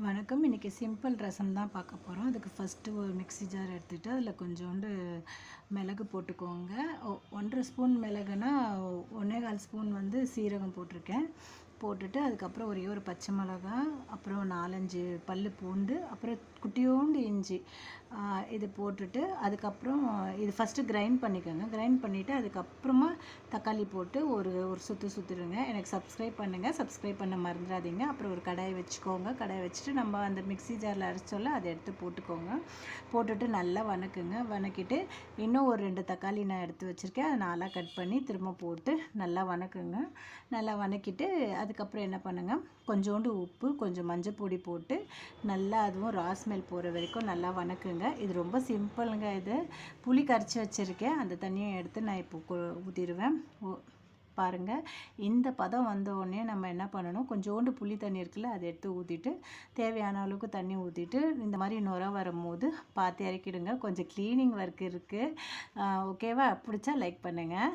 வணக்கம். இன்றைக்கி சிம்பிள் ரசம் தான் பார்க்க போகிறோம். அதுக்கு ஃபஸ்ட்டு ஒரு மிக்ஸி ஜார் எடுத்துகிட்டு அதில் கொஞ்சோண்டு மிளகு போட்டுக்கோங்க. 1 1/2 ஸ்பூன் மிளகுனா 1 1/4 ஸ்பூன் வந்து சீரகம் போட்டிருக்கேன். போட்டுட்டு அதுக்கப்புறம் ஒரே ஒரு பச்சை மிளகா, அப்புறம் 4 5 பல் பூண்டு, அப்புறம் குட்டியோண்டு இஞ்சி இது போட்டுட்டு அதுக்கப்புறம் இது ஃபஸ்ட்டு கிரைண்ட் பண்ணிக்கோங்க. கிரைண்ட் பண்ணிவிட்டு அதுக்கப்புறமா தக்காளி போட்டு ஒரு ஒரு சுற்று சுற்றிடுங்க. எனக்கு சப்ஸ்கிரைப் பண்ணுங்கள். சப்ஸ்கிரைப் பண்ண மறந்துடாதீங்க. அப்புறம் ஒரு கடாயை வச்சுக்கோங்க. கடாயை வச்சுட்டு நம்ம அந்த மிக்ஸி ஜாரில் அரைச்சோல்ல அதை எடுத்து போட்டுக்கோங்க. போட்டுட்டு நல்லா வணக்குங்க. வணக்கிட்டு இன்னும் ஒரு 2 தக்காளி நான் எடுத்து வச்சுருக்கேன். அதை 4ஆக கட் பண்ணி திரும்ப போட்டு நல்லா வணக்குங்க. நல்லா வணக்கிட்டு அதுக்கப்புறம் என்ன பண்ணுங்கள், கொஞ்சோண்டு உப்பு, கொஞ்சம் மஞ்சள் பொடி போட்டு நல்லா அதுவும் ரா ஸ்மெல் போகிற வரைக்கும் நல்லா வணக்குங்க. இது ரொம்ப சிம்பிளுங்க. இது புளி கரைச்சி வச்சுருக்கேன். அந்த தண்ணியை எடுத்து நான் இப்போ ஊற்றிடுவேன். பாருங்கள், இந்த பதம் வந்த உடனே நம்ம என்ன பண்ணணும், கொஞ்சோண்டு புளி தண்ணி இருக்குல்ல அதை எடுத்து ஊற்றிட்டு தேவையான அளவுக்கு தண்ணி ஊற்றிட்டு இந்த மாதிரி நுர வரும்போது பார்த்து இறக்கிடுங்க. கொஞ்சம் க்ளீனிங் ஒர்க் இருக்குது. ஓகேவா? பிடிச்சா லைக் பண்ணுங்கள்.